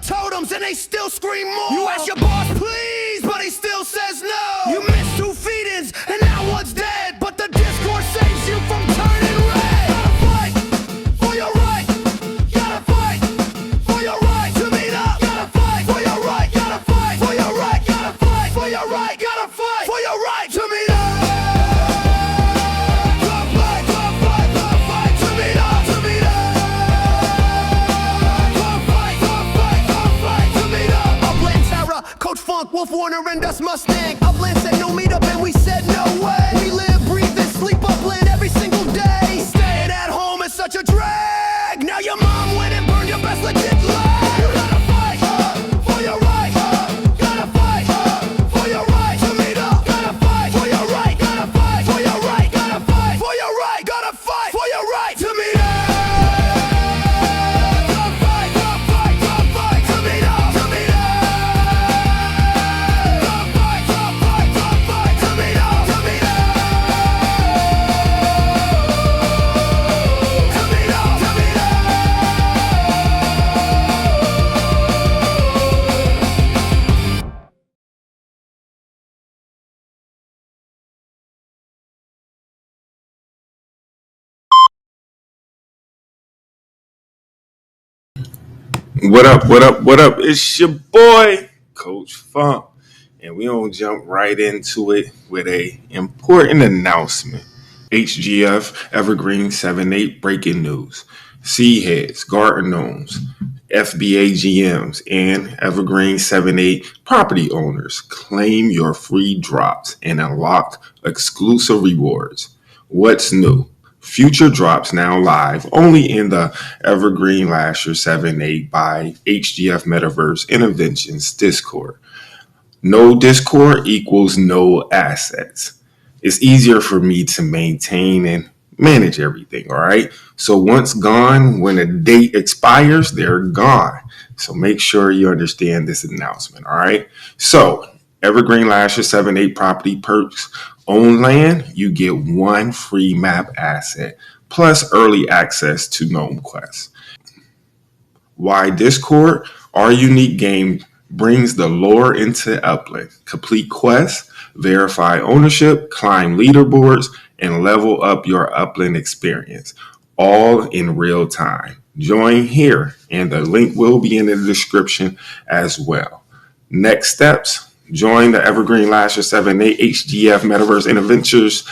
totems and they still scream more. You ask your boss please, but he still says no. You missed 2 feedings and now one's dead, but the Discord saves you from turning red. Gotta fight for your right. Gotta fight for your right to meet up. Gotta fight for your right. Gotta fight for your right. Gotta fight for your right. Gotta fight for your right to meet up. Wolf Warner and us Mustang. Upland said no meetup and we said no way. We live, breathe and sleep Upland every single day. Staying at home is such a drag. Now your mom went and burned your best legit lag. You gotta fight for your right. Gotta fight for your right to meet up. Gotta fight for your right. Gotta fight for your right. Gotta fight for your right. Gotta fight for your right to meet up. What up, what up, what up? It's your boy, Coach Funk. And we gonna jump right into it with a important announcement. HGF Evergreen 7-8 breaking news. Seaheads, garden gnomes, FBA GMs, and Evergreen 7-8 property owners claim your free drops and unlock exclusive rewards. What's new? Future drops now live only in the Evergreen Lahser 7-8 by HGF Metaverse Interventions Discord. No Discord equals no assets. It's easier for me to maintain and manage everything, all right? So once gone, when a date expires, they're gone. So make sure you understand this announcement, all right? So Evergreen Lahser 7-8 property perks. Own land, you get 1 free map asset, plus early access to Gnome Quest. Why Discord? Our unique game brings the lore into Upland. Complete quests, verify ownership, climb leaderboards, and level up your Upland experience, all in real time. Join here, and the link will be in the description as well. Next steps. Join the Evergreen Lahser 7-8 HGF Metaverse Interventions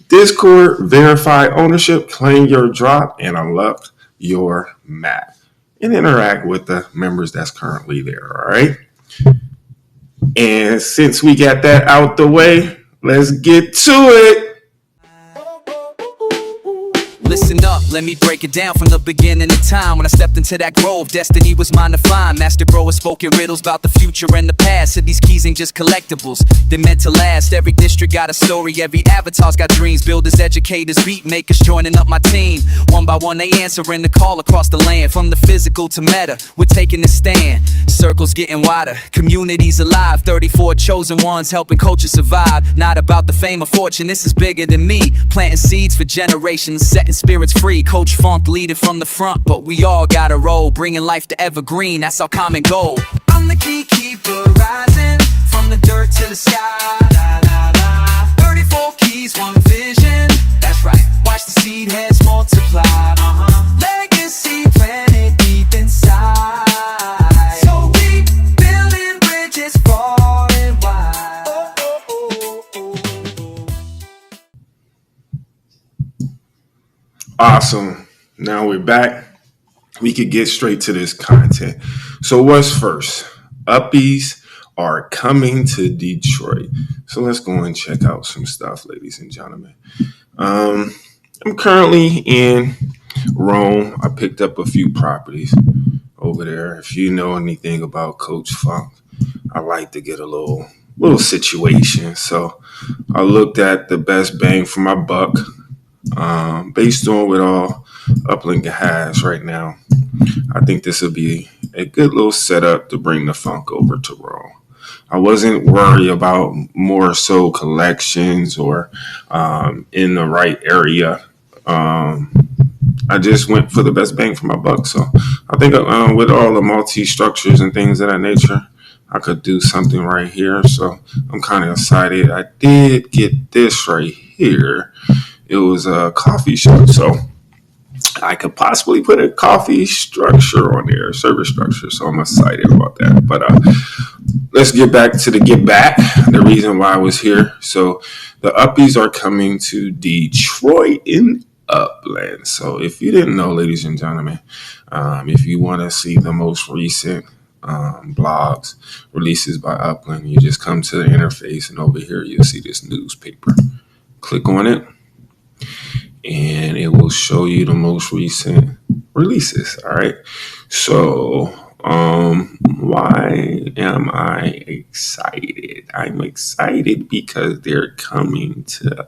Discord, verify ownership, claim your drop, and unlock your map. And interact with the members that's currently there, all right? And since we got that out the way, let's get to it. Listen up, let me break it down from the beginning of time. When I stepped into that grove, destiny was mine to find. Master growers spoken riddles about the future and the past. So these keys ain't just collectibles, they're meant to last. Every district got a story, every avatar's got dreams. Builders, educators, beat makers joining up my team. One by one they answering the call across the land. From the physical to meta, we're taking a stand. Circles getting wider, communities alive. 34 chosen ones helping culture survive. Not about the fame or fortune, this is bigger than me. Planting seeds for generations, setting spirits free. Coach Funk leading from the front, but we all got a role, bringing life to Evergreen, that's our common goal. I'm the key keeper, rising from the dirt to the sky. La, la, la. 34 keys, one vision, that's right. Watch the seed heads multiply. Legacy planted deep inside. So we building bridges far and wide. Awesome. Now we're back. We could get straight to this content. So what's first? Uppies are coming to Detroit. So let's go and check out some stuff, ladies and gentlemen. I'm currently in Rome. I picked up a few properties over there. If you know anything about Coach Funk, I like to get a little situation. So I looked at the best bang for my buck. Based on what all Upland has right now, I think this will be a good little setup to bring the funk over to Rome. I wasn't worried about more so collections or in the right area I just went for the best bang for my buck. So I think with all the multi structures and things of that nature, I could do something right here. So I'm kind of excited. I did get this right here. It was a coffee shop. So I could possibly put a coffee structure on there, service structure. So I'm excited about that. But let's get back to the get back. The reason why I was here. So the Uppies are coming to Detroit in Upland. So if you didn't know, ladies and gentlemen, if you want to see the most recent blogs, releases by Upland, you just come to the interface, and over here you'll see this newspaper. Click on it, and it will show you the most recent releases. All right. So, why am I excited? I'm excited because they're coming to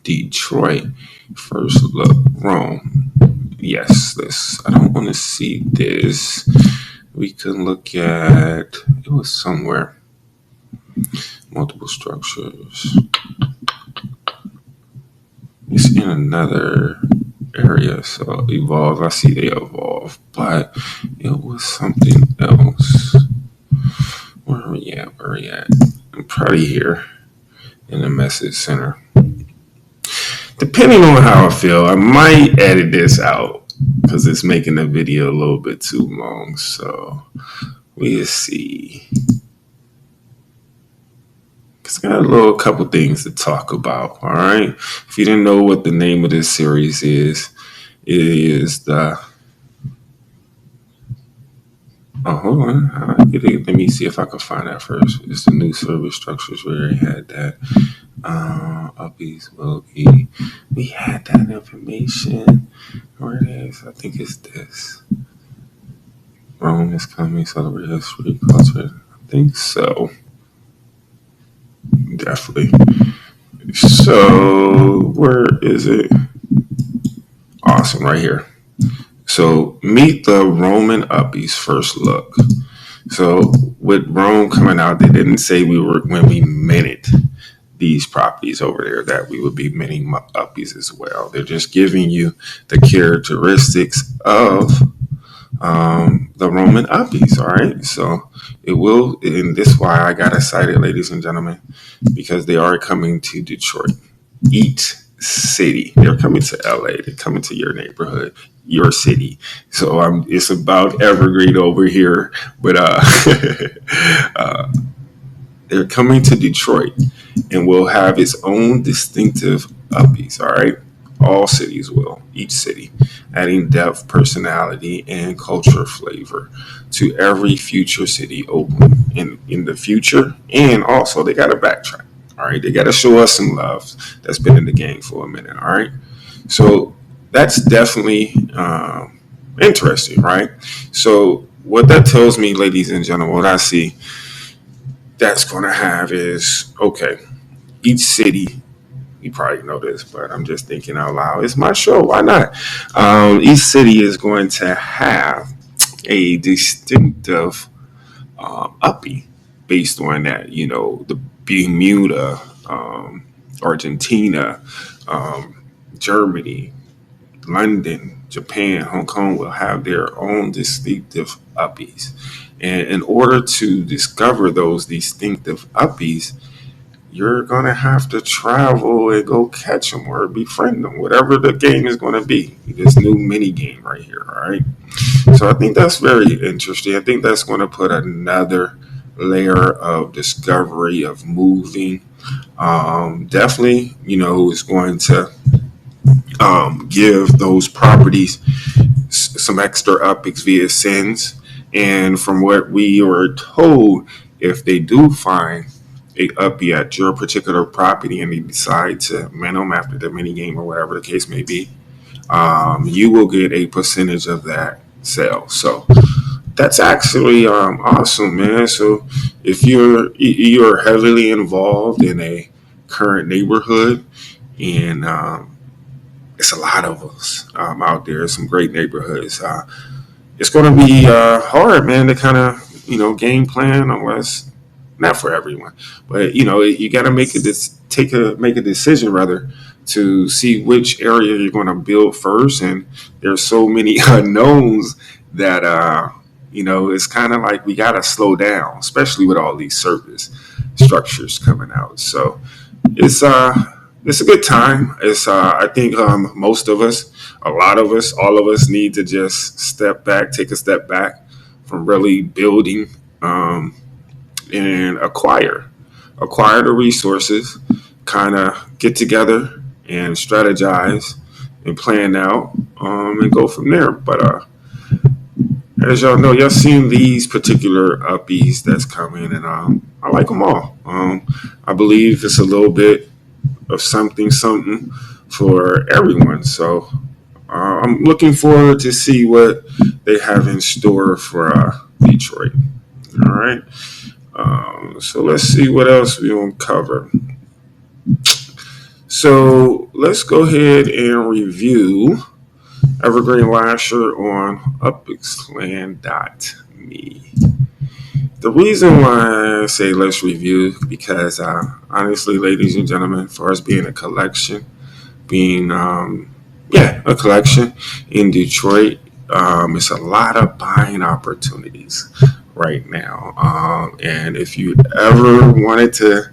Detroit. First look, Rome. Yes, this. I don't want to see this. We can look at. It was somewhere. Multiple structures. It's in another area, so evolve. I see they evolve, but it was something else. Where are we at? Where are we at? I'm probably here in the message center. Depending on how I feel, I might edit this out because it's making the video a little bit too long. So we'll see. It's got a couple things to talk about. All right. If you didn't know what the name of this series is, it is the. Oh, hold on. Let me see if I can find that first. It's the new service structures where they had that. Uppies will be. We had that information. Where it is? I think it's this. Rome is coming. Celebrate history, culture. I think so. Definitely. So where is it? Awesome, right here. So meet the Roman Uppies first look. So with Rome coming out, they didn't say when we minted these properties over there that we would be minting Uppies as well. They're just giving you the characteristics of the Roman Uppies. All right. So it will, and this is why I got excited, ladies and gentlemen, because they are coming to Detroit. Eat City. They're coming to LA. They're coming to your neighborhood, your city. So it's about Evergreen over here, but they're coming to Detroit and will have its own distinctive Uppies. All right. All cities will, each city, adding depth, personality, and culture flavor to every future city open in the future. And also, they got to backtrack. All right. They got to show us some love that's been in the game for a minute. All right. So that's definitely interesting. Right. So what that tells me, ladies and gentlemen, what I see that's going to have is, okay, each city. You probably know this, but I'm just thinking out loud. It's my show. Why not? Each city is going to have a distinctive uppie based on that. You know, the Bermuda, Argentina, Germany, London, Japan, Hong Kong will have their own distinctive uppies. And in order to discover those distinctive uppies, you're going to have to travel and go catch them or befriend them, whatever the game is going to be. This new mini game right here, all right? So I think that's very interesting. I think that's going to put another layer of discovery, of moving. Definitely, is going to give those properties some extra uppies via sins. And from what we were told, if they do find a uppie at your particular property and they decide to man them after the mini game or whatever the case may be, you will get a percentage of that sale. So that's actually awesome, man. So if you're heavily involved in a current neighborhood, and it's a lot of us out there, some great neighborhoods. It's going to be hard, man, to kind of game plan, unless not for everyone, but you got to make a decision rather to see which area you're going to build first. And there's so many unknowns that, it's kind of like we got to slow down, especially with all these service structures coming out. So it's a good time. I think most of us, a lot of us, all of us need to just take a step back from really building and acquire the resources, kind of get together and strategize and plan out and go from there. But as y'all know, y'all seen these particular uppies that's coming, and I like them all. I believe it's a little bit of something for everyone. So I'm looking forward to see what they have in store for Detroit. All right. So let's see what else we want to cover. So let's go ahead and review Evergreen Lahser on uprising.me. The reason why I say let's review, because honestly, ladies and gentlemen, as far as being a collection in Detroit, it's a lot of buying opportunities right now. And if you ever wanted to,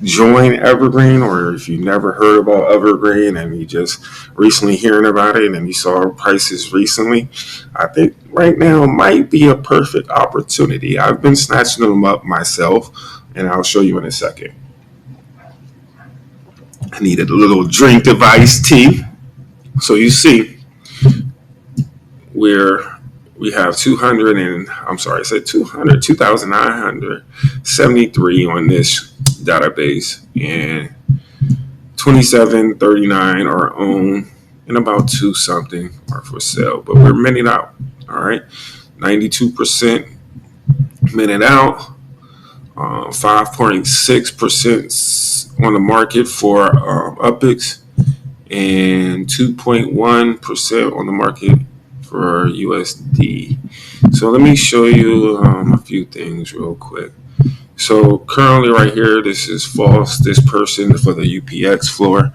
join Evergreen, or if you never heard about Evergreen and you just recently hearing about it and you saw prices recently, I think right now might be a perfect opportunity. I've been snatching them up myself, and I'll show you in a second. I needed a little drink of iced tea. So you see, we have 2,973 on this database, and 2739 are owned, and about 2 something are for sale, but we're minted out. All right, 92% minted out, 5.6% on the market for Uppies, and 2.1% on the market for USD. So let me show you a few things real quick. So currently right here, this is false. This person for the UPX floor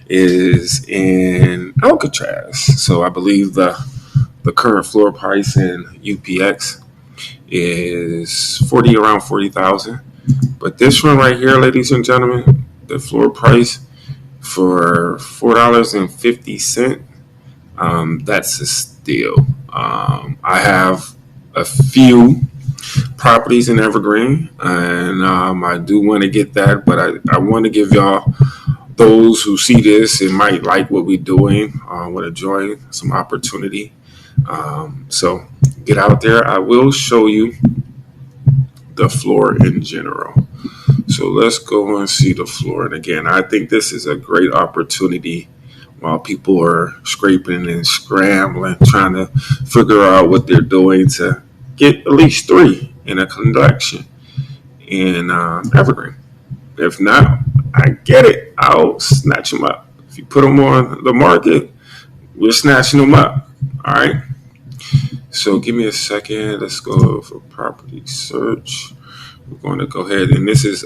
is in Alcatraz. So I believe the current floor price in UPX is around 40,000. But this one right here, ladies and gentlemen, the floor price for $4.50. That's a steal. I have a few properties in Evergreen, and I do want to get that, but I want to give y'all, those who see this and might like what we're doing, want to join, some opportunity. So get out there. I will show you the floor in general. So let's go and see the floor. And again, I think this is a great opportunity while people are scraping and scrambling, trying to figure out what they're doing to get at least 3 in a collection in Evergreen. If not, I get it. I'll snatch them up. If you put them on the market, we're snatching them up. All right. So give me a second. Let's go for property search. We're going to go ahead, and this is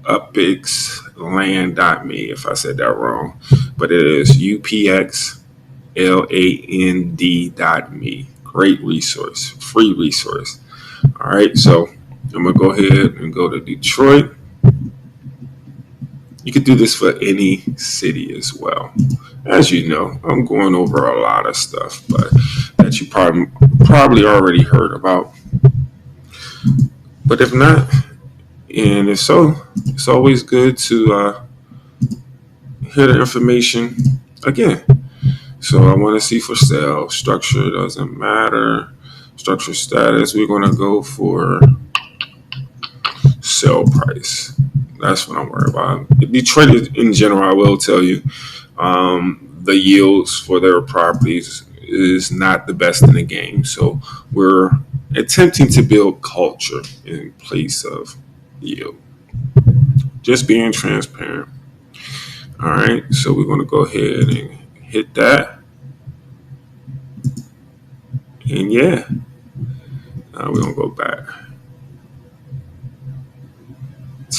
uprising.me, if I said that wrong, but it is upxland.me. Great resource, free resource. All right, so I'm gonna go ahead and go to Detroit. You could do this for any city as well. As you know, I'm going over a lot of stuff, but that you probably already heard about. But if not, and if so, it's always good to hear the information again. So I want to see for sale. Structure doesn't matter. Structure status, we're going to go for sale price. That's what I'm worried about. Detroit in general, I will tell you, the yields for their properties is not the best in the game. So we're attempting to build culture in place of yield. Just being transparent. All right, so we're going to go ahead and hit that. And we're going to go back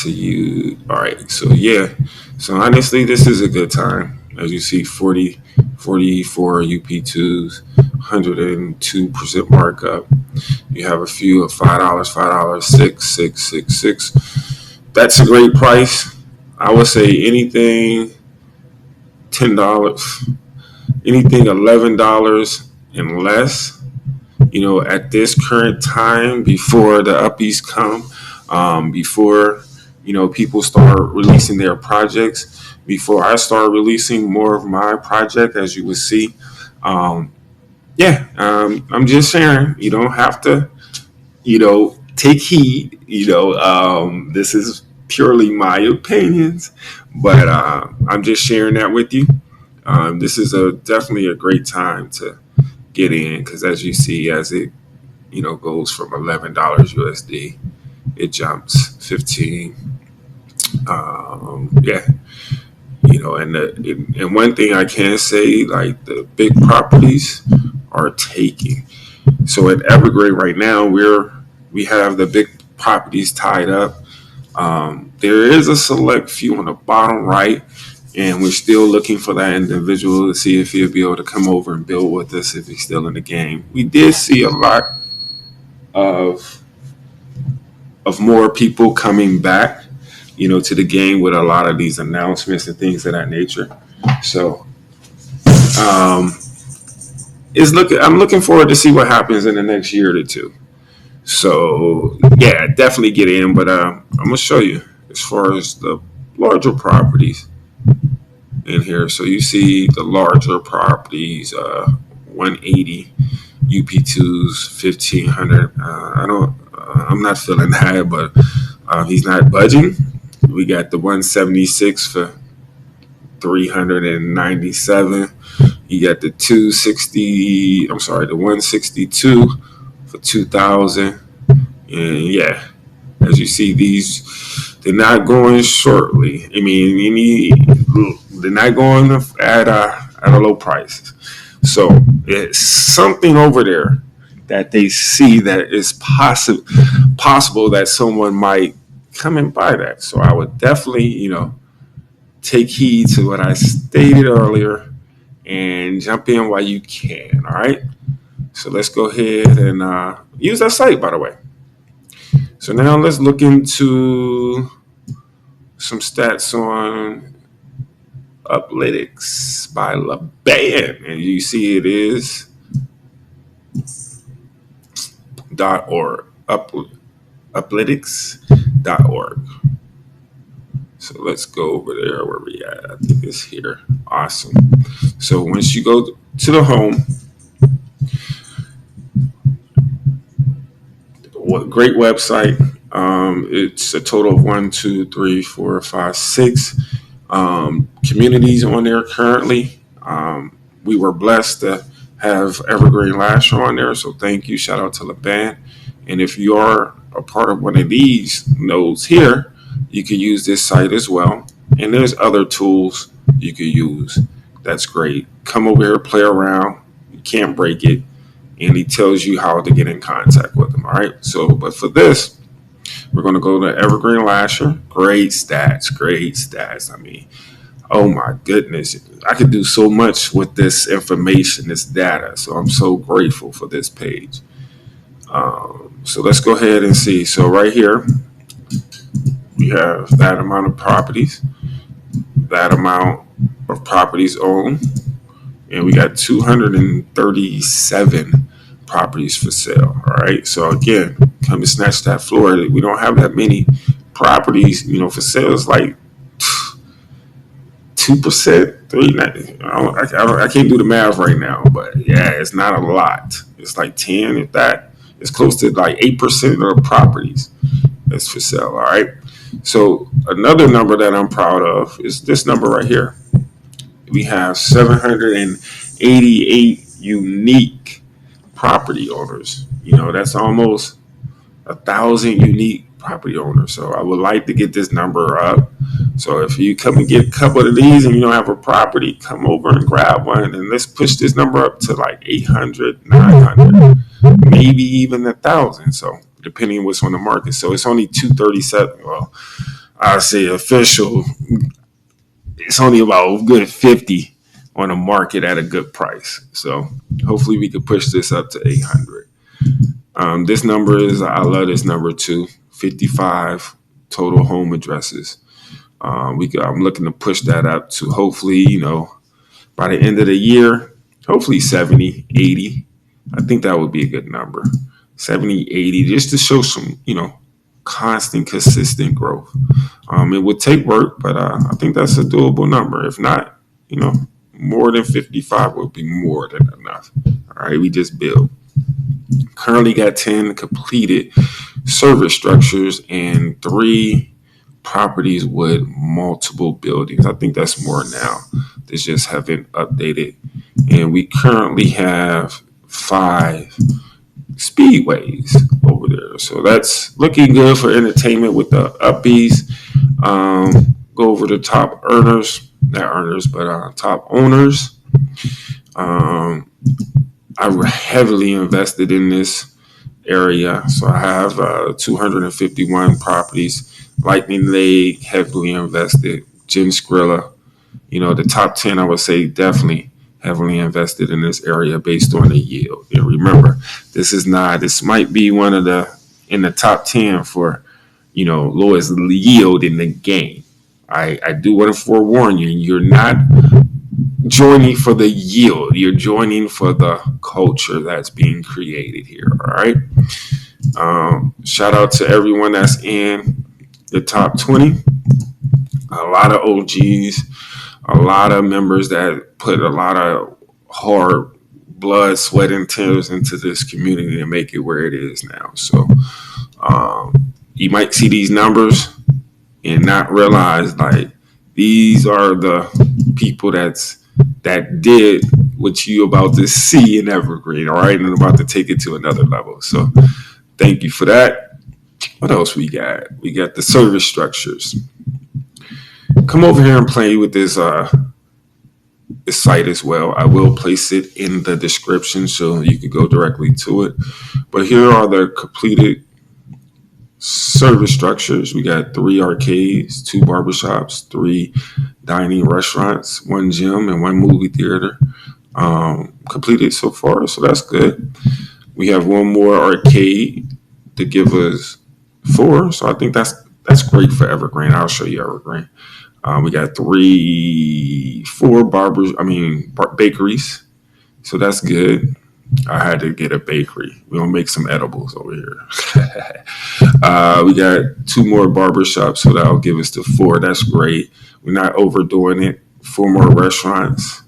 to you. All right. So yeah. So honestly, this is a good time. As you see, 44 UP2s, 102% markup. You have a few of $5, $5, 6. That's a great price. I would say anything $10, anything $11 and less. At this current time, before the Uppies come, before people start releasing their projects, before I start releasing more of my project, as you will see. I'm just sharing. You don't have to, take heed. This is purely my opinions, but I'm just sharing that with you. This is definitely a great time to get in, because as you see, as it goes from $11 USD, it jumps 15. And one thing I can say, like, the big properties are taking. So at Evergreen right now, we have the big properties tied up. There is a select few on the bottom right, and we're still looking for that individual to see if he'll be able to come over and build with us if he's still in the game. We did see a lot of more people coming back, to the game with a lot of these announcements and things of that nature. So I'm looking forward to see what happens in the next year or two. So yeah, definitely get in, but I'm gonna show you as far as the larger properties in here. So you see the larger properties, 180 UP2s, 1500. I'm not feeling that, but he's not budging. We got the 176 for 397. You got the 260. I'm sorry, the 162 for 2,000. And yeah, as you see, they're not going shortly. I mean, they're not going at a low price. So it's something over there that they see that is possible that someone might come and buy that. So I would definitely, take heed to what I stated earlier and jump in while you can. All right. So let's go ahead and use that site, by the way. So now let's look into some stats on Uplytics by LeBan. And you see it is .org. Uplytics.org. So let's go over there where we at. I think it's here. Awesome. So once you go to the home, what great website. It's a total of 1, 2, 3, 4, 5, 6 communities on there currently. We were blessed to have Evergreen Lahser on there, so thank you. Shout out to LeBan. And if you are a part of one of these nodes here, you can use this site as well. And there's other tools you can use. That's great. Come over here, play around. You can't break it. And he tells you how to get in contact with him. All right. So, but for this, we're going to go to Evergreen Lahser. Great stats. I mean, oh my goodness. I could do so much with this information, this data. So I'm so grateful for this page. So let's go ahead and see. So right here, we have that amount of properties, that amount of properties owned, and we got 237 properties for sale. All right. So again, come and snatch that floor. We don't have that many properties, for sale. It's like 2%, 3. I can't do the math right now, but yeah, it's not a lot. It's like 10, if that. It's close to like 8% of the properties that's for sale. All right. So another number that I'm proud of is this number right here. We have 788 unique property owners. That's almost 1,000 unique property owners. So I would like to get this number up. So if you come and get a couple of these and you don't have a property, come over and grab one, and let's push this number up to like 800, 900, maybe even 1,000. So depending on what's on the market. So it's only 237. Well, I say official, it's only about a good 50 on the market at a good price. So hopefully we can push this up to 800. This number is, I love this number too, 55 total home addresses. I'm looking to push that up to hopefully, by the end of the year, hopefully 70, 80. I think that would be a good number. 70, 80, just to show some, constant, consistent growth. It would take work, but I think that's a doable number. If not, more than 55 would be more than enough. All right, we just build. Currently got 10 completed service structures and 3 properties with multiple buildings. I think that's more now. They just haven't updated. And we currently have 5 speedways over there. So that's looking good for entertainment with the Uppies. Go over the top earners, not earners, but top owners. I heavily invested in this area. So I have 251 properties. Lightning Lake, heavily invested. Jim Skrilla, the top 10, I would say definitely heavily invested in this area based on the yield. And remember, this might be one of in the top 10 for, lowest yield in the game. I do want to forewarn you, you're not joining for the yield. You're joining for the culture that's being created here. All right. Shout out to everyone that's in the top 20. A lot of OGs, a lot of members that put a lot of hard blood, sweat, and tears into this community to make it where it is now. So you might see these numbers and not realize like these are the people that did what you about to see in Evergreen, all right, and about to take it to another level. So thank you for that. What else we got? We got the service structures. Come over here and play with this site as well. I will place it in the description so you can go directly to it. But here are the completed service structures. We got 3 arcades, 2 barbershops, 3 dining restaurants, 1 gym, and 1 movie theater completed so far. So that's good. We have 1 more arcade to give us 4. So I think that's great for Evergreen. I'll show you Evergreen. We got 4 bakeries. So that's good. I had to get a bakery. We're going to make some edibles over here. We got 2 more barbershops, so that'll give us to 4. That's great. We're not overdoing it. 4 more restaurants.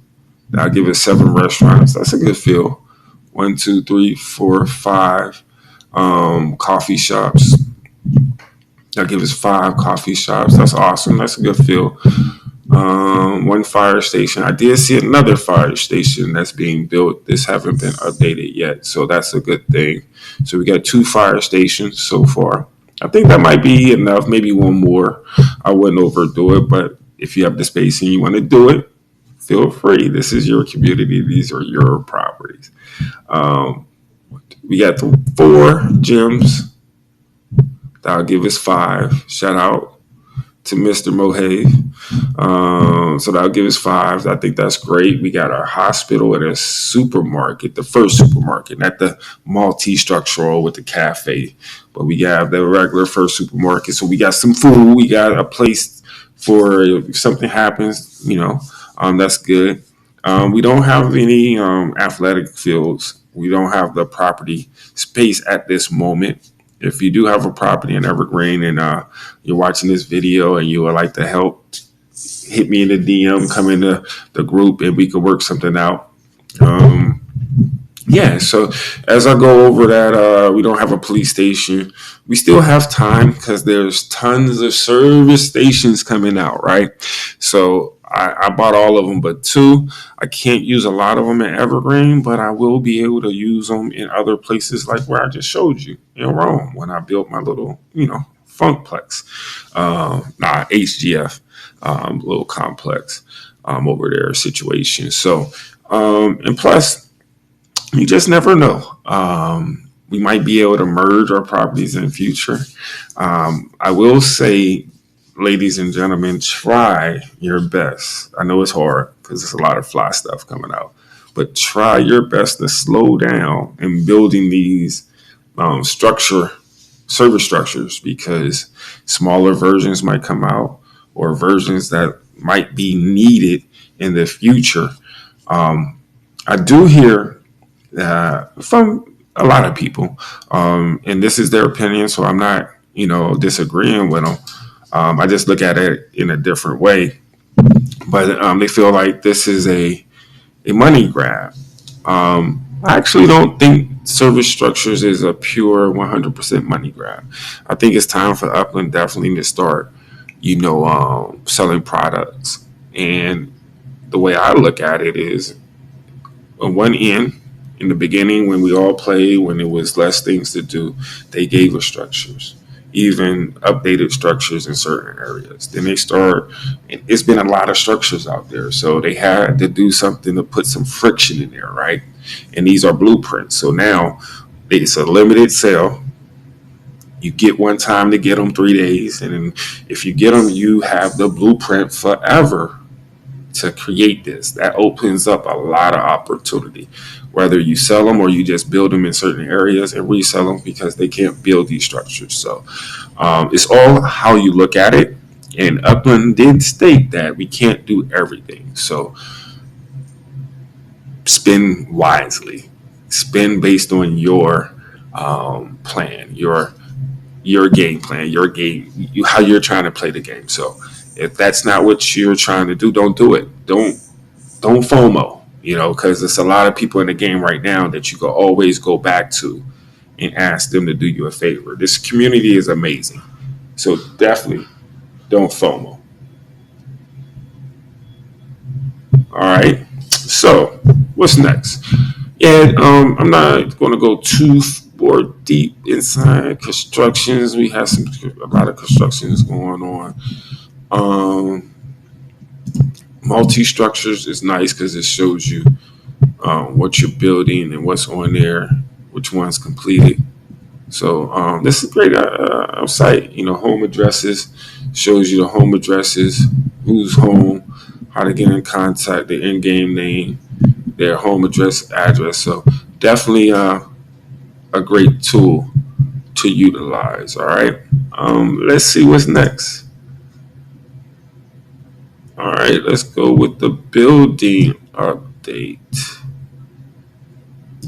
That'll give us 7 restaurants. That's a good feel. 1, 2, 3, 4, 5 coffee shops. That'll give us 5 coffee shops. That's awesome. That's a good feel. 1 fire station. I did see another fire station that's being built. This haven't been updated yet, so that's a good thing. So we got 2 fire stations so far. I think that might be enough. Maybe 1 more. I wouldn't overdo it, but if you have the space and you want to do it, feel free. This is your community. These are your properties. We got 4 gyms. That'll give us 5. Shout out to Mr. Mohave. So that'll give us 5. I think that's great. We got our hospital and a supermarket, the first supermarket, not the multi-structural with the cafe, but we got the regular first supermarket. So we got some food. We got a place for if something happens, that's good. We don't have any athletic fields. We don't have the property space at this moment. If you do have a property in Evergreen and you're watching this video and you would like to help, hit me in the DM, come into the group, and we could work something out. So as I go over that, we don't have a police station. We still have time because there's tons of service stations coming out, right? So I bought all of them but 2. I can't use a lot of them in Evergreen, but I will be able to use them in other places like where I just showed you in Rome when I built my little, Funkplex, HGF, little complex over there situation. So, and plus, you just never know. We might be able to merge our properties in the future. I will say, ladies and gentlemen, try your best. I know it's hard because there's a lot of fly stuff coming out, but try your best to slow down in building these server structures, because smaller versions might come out, or versions that might be needed in the future. I do hear from a lot of people, and this is their opinion, so I'm not, disagreeing with them. I just look at it in a different way, but they feel like this is a money grab. I actually don't think service structures is a pure 100% money grab. I think it's time for Upland definitely to start, selling products. And the way I look at it is, on one end, in the beginning, when we all played, when there was less things to do, they gave us structures, even updated structures in certain areas. Then it's been a lot of structures out there. So they had to do something to put some friction in there, right? And these are blueprints. So now it's a limited sale. You get one time to get them 3 days. And then if you get them, you have the blueprint forever to create this. That opens up a lot of opportunity, whether you sell them or you just build them in certain areas and resell them, because they can't build these structures. So it's all how you look at it. And Upland did state that we can't do everything. So spend wisely, spend based on your plan, your game plan, your game, how you're trying to play the game. So if that's not what you're trying to do, don't do it. Don't FOMO, because there's a lot of people in the game right now that you can always go back to and ask them to do you a favor. This community is amazing. So definitely don't FOMO. All right. So what's next? And I'm not going to go too more deep inside constructions. We have a lot of constructions going on. Multi-structures is nice because it shows you what you're building and what's on there, which one's completed. So this is a great site. Home addresses shows you the home addresses, who's home, how to get in contact, the in-game name, their home address. So definitely a great tool to utilize. All right. Let's see what's next. All right, let's go with the building update.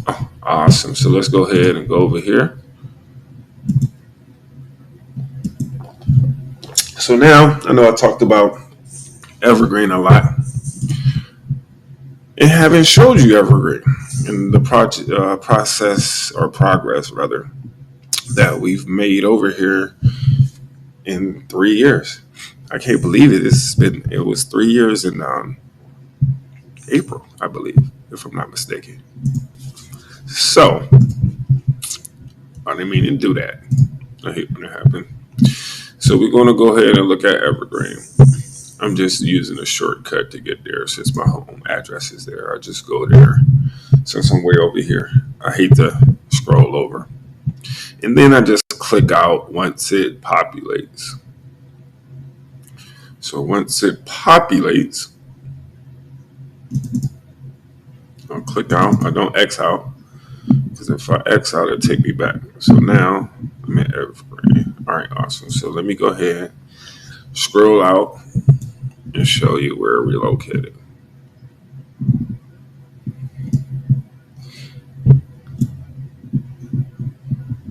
Oh, awesome. So let's go ahead and go over here. So now, I know I talked about Evergreen a lot, and haven't showed you Evergreen and the process, or progress rather, that we've made over here in 3 years. I can't believe it. It was 3 years in April, I believe, if I'm not mistaken. So I didn't mean to do that. I hate when it happened. So we're going to go ahead and look at Evergreen. I'm just using a shortcut to get there. Since my home address is there, I just go there. Since I'm way over here, I hate to scroll over. And then I just click out once it populates. So once it populates, I'll click out. I don't X out, because if I X out, it'll take me back. So now I'm at Evergreen. All right, awesome. So let me go ahead, scroll out, and show you where we're located.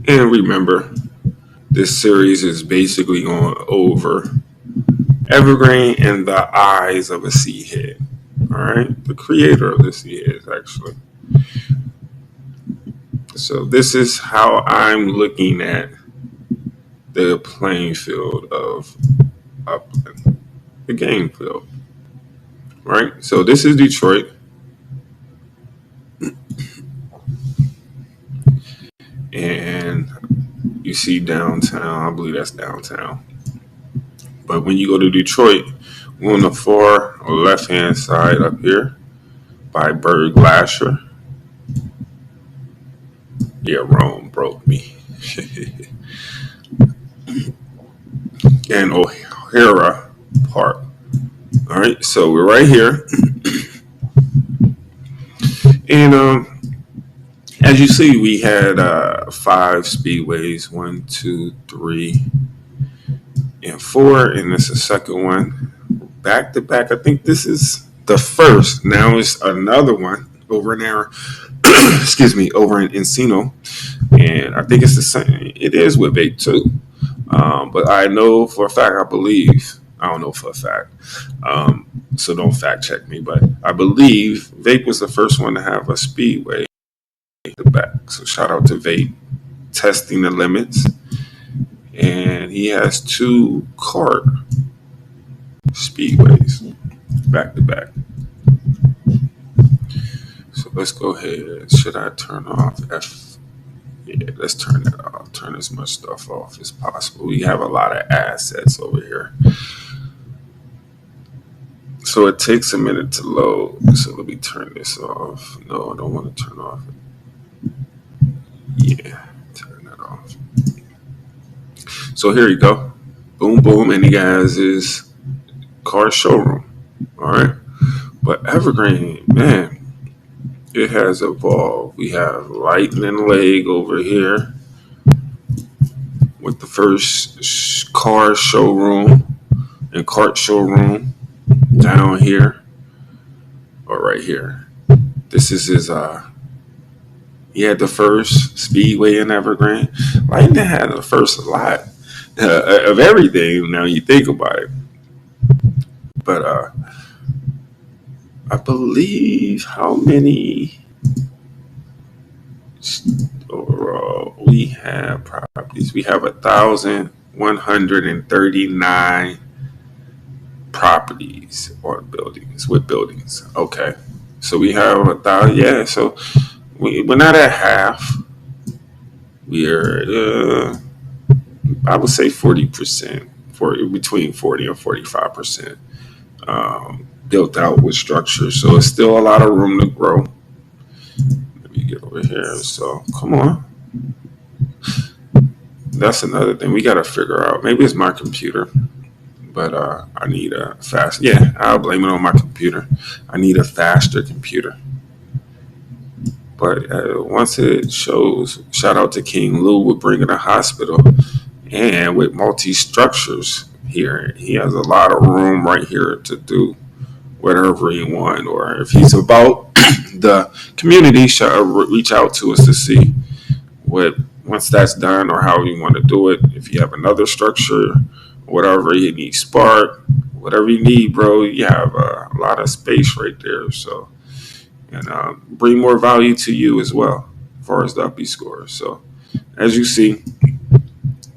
And remember, this series is basically going over Evergreen in the eyes of a sea head. All right, the creator of the sea head, actually. So this is how I'm looking at the playing field of Upland, the game field. Right. So this is Detroit, and you see downtown. I believe that's downtown. But when you go to Detroit, we're on the far left-hand side up here by Evergreen Lahser. Yeah, Rome broke me. And O'Hara Park. All right, so we're right here, and as you see, we had 5 speedways, 1, 2, 3, and 4, and this is the second one, back to back. I think this is the first. Now it's another one over in there. Excuse me, over in Encino, and I think it's the same. It is with Vape too, but I know for a fact. I don't know for a fact, so don't fact check me. But I believe Vape was the first one to have a speedway at the back. So shout out to Vape testing the limits, and he has 2 kart speedways back to back. So let's go ahead. Should I turn off F? Yeah, let's turn that off. Turn as much stuff off as possible. We have a lot of assets over here. So it takes a minute to load. So let me turn this off. No, I don't want to turn off. Yeah, turn that off. So here you go. Boom, boom. And you guys is car showroom. All right. But Evergreen, man, it has evolved. We have Lightning Leg over here with the first car showroom and kart showroom down here or right here. This is his he had the first speedway in Evergreen. Lightning had the first lot of everything now you think about it. But I believe how many overall we have properties. We have 1,139 properties or buildings with buildings. Okay, so we have 1,000. Yeah, so we're not at half. We're I would say 40%, between 40 and 45%. Built out with structure, so it's still a lot of room to grow. Let me get over here. So come on, that's another thing we got to figure out. Maybe it's my computer, but I need a fast. Yeah, I'll blame it on my computer. I need a faster computer. But once it shows, shout out to King Lou with bringing a hospital and with multi structures here. He has a lot of room right here to do whatever he wants, or if he's about the community, reach out to us to see what once that's done or how you want to do it. If you have another structure, whatever you need, spark, whatever you need, bro, you have a lot of space right there. So, and bring more value to you as well, as far as the Uppie score. So, as you see,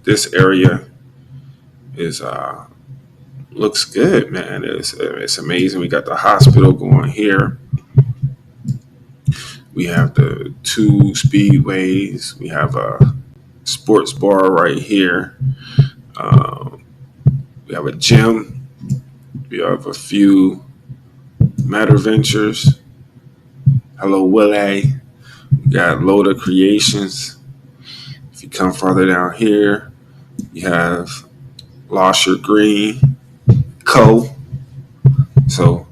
this area is looks good, man. It's amazing. We got the hospital going here. We have the 2 speedways. We have a sports bar right here. We have a gym. We have a few Meta Ventures. Hello, Willie. We got Loda Creations. If you come further down here, you have Lahser Green Co. So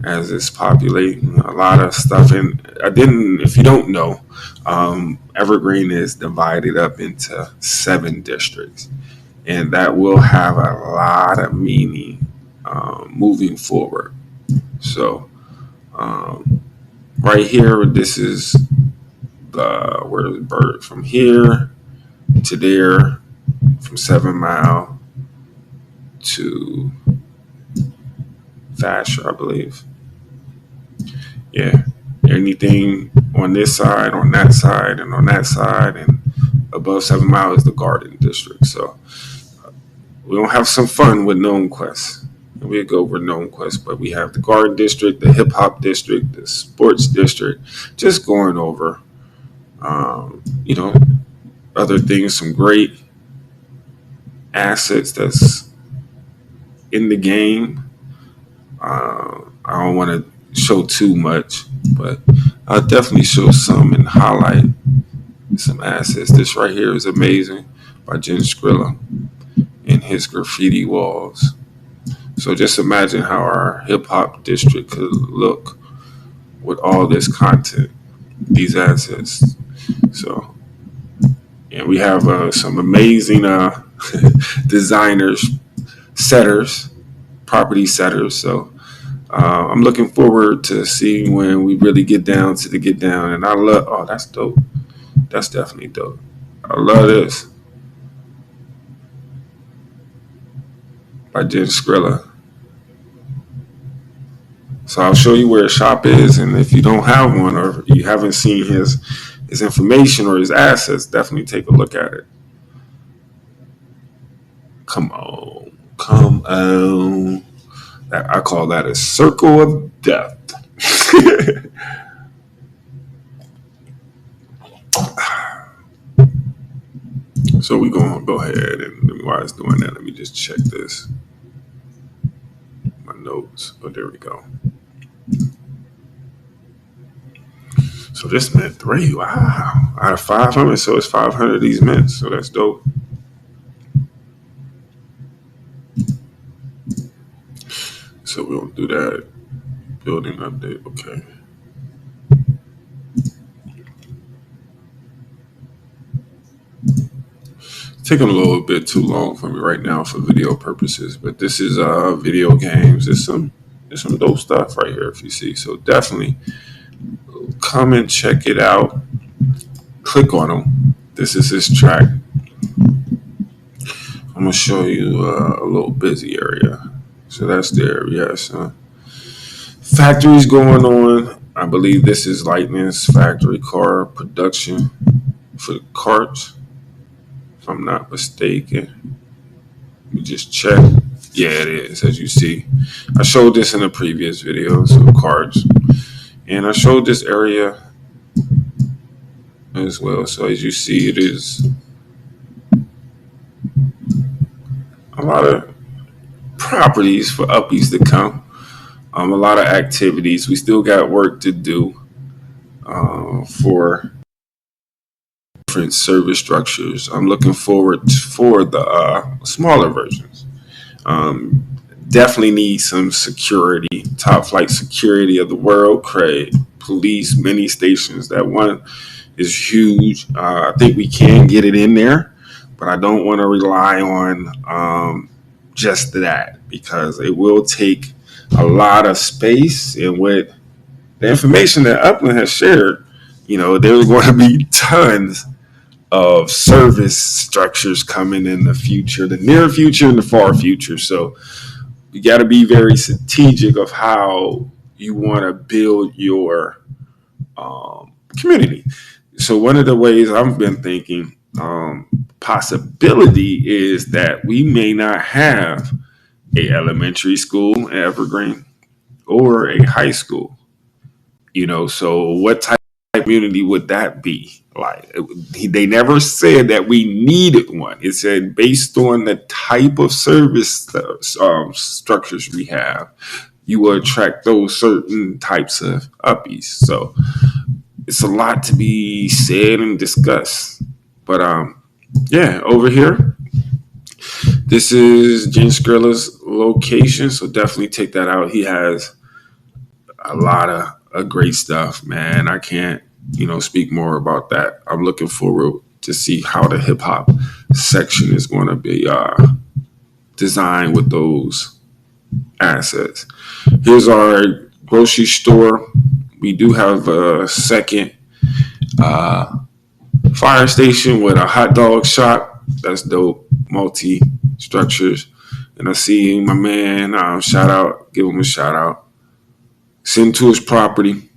as it's populating, a lot of stuff. And if you don't know, Evergreen is divided up into 7 districts, and that will have a lot of meaning moving forward. So right here, this is where's the bird from here to there, from 7 Mile to Thatcher, I believe. Yeah, anything on this side, on that side, and on that side, and above 7 Mile is the Garden District. So we don't have some fun with Gnome Quest. We'll go over Gnome Quest, but we have the Garden District, the Hip Hop District, the Sports District, just going over, other things, some great assets that's in the game. I don't want to show too much, but I'll definitely show some and highlight some assets. This right here is amazing by Jen Skrilla and his graffiti walls. So just imagine how our hip hop district could look with all this content, these assets. So, and we have some amazing designers, setters, property setters. So I'm looking forward to seeing when we really get down to the get down. And I love, oh, that's dope. That's definitely dope. I love this by Jen Skrilla. So I'll show you where his shop is, and if you don't have one or you haven't seen his information or his assets, definitely take a look at it. Come on, come on. I call that a circle of death. So we're going to go ahead and while it's doing that, let me just check this. My notes. Oh, there we go. So this mint 3, wow. Out of 500, so it's 500 of these mints. So that's dope. So we'll do that. Building update, okay. Taking a little bit too long for me right now for video purposes, but this is video games. There's some dope stuff right here if you see. So definitely come and check it out. Click on them. This is his track. I'm gonna show you a little busy area. So that's there. Yes. Factories going on. I believe this is Lightning's factory car production for the carts. If I'm not mistaken. Let me just check. Yeah, it is, as you see. I showed this in a previous video, so cards. And I showed this area as well. So as you see, it is a lot of properties for Uppies to come. A lot of activities. We still got work to do for different service structures. I'm looking forward for the smaller versions. Definitely need some security, top flight security of the world, Craig. Police, many stations. That one is huge. I think we can get it in there, but I don't want to rely on just that because it will take a lot of space. And with the information that Upland has shared, there's going to be tons of service structures coming in the future, the near future and the far future. So you got to be very strategic of how you want to build your community. So one of the ways I've been thinking possibility is that we may not have a elementary school in Evergreen or a high school. So what type of community would that be? Like, they never said that we needed one. It said based on the type of service structures we have, you will attract those certain types of Uppies. So it's a lot to be said and discussed. But yeah, over here, this is Jen Skrilla's location. So definitely take that out. He has a lot of great stuff, man. I can't speak more about that. I'm looking forward to see how the hip hop section is going to be designed with those assets. Here's our grocery store. We do have a second fire station with a hot dog shop. That's dope. Multi structures. And I see my man, shout out, give him a shout out. Send to his property.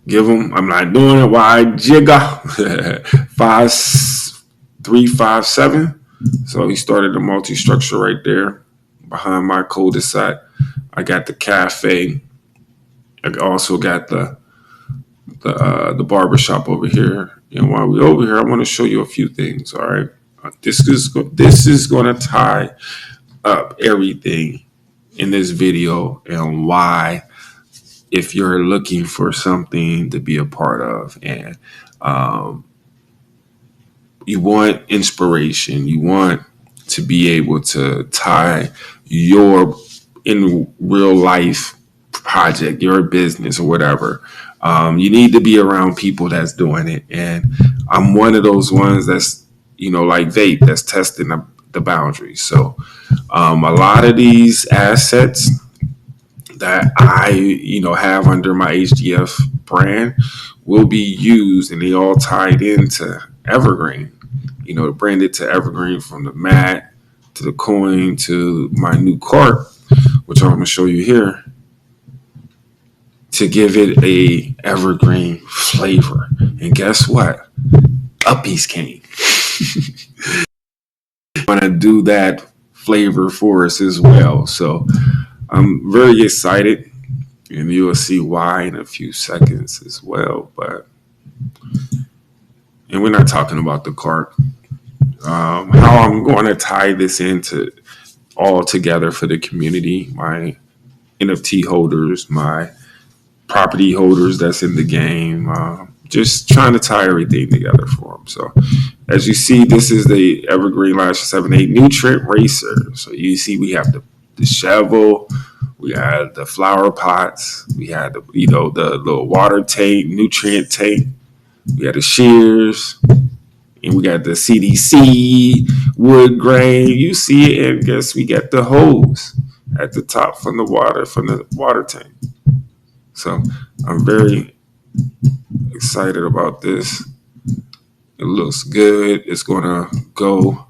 Give him, I'm not doing it. Why Jigga 5357. So he started a multi-structure right there behind my cul-de-sac. I got the cafe. I also got the barber shop over here. And while we're over here, I want to show you a few things. All right, this is going to tie up everything in this video and why. If you're looking for something to be a part of and you want inspiration, you want to be able to tie your in real life project, your business or whatever. You need to be around people that's doing it. And I'm one of those ones that's, like vape, that's testing the boundaries. So a lot of these assets that I, have under my HGF brand will be used, and they all tied into Evergreen, branded to Evergreen, from the mat to the coin to my new cart, which I'm going to show you here, to give it a Evergreen flavor. And guess what? Uppies came. I'm going to do that flavor for us as well. So I'm very excited, and you will see why in a few seconds as well. And we're not talking about the cart. How I'm going to tie this into all together for the community, my NFT holders, my property holders that's in the game, just trying to tie everything together for them. So as you see, this is the Evergreen Lahser 7.8 Nutrient Racer. So you see we have the shovel, we had the flower pots, we had the little water tank, nutrient tank, we had the shears, and we got the CDC wood grain. You see it, and guess we got the hose at the top from the water tank. So I'm very excited about this. It looks good. It's gonna go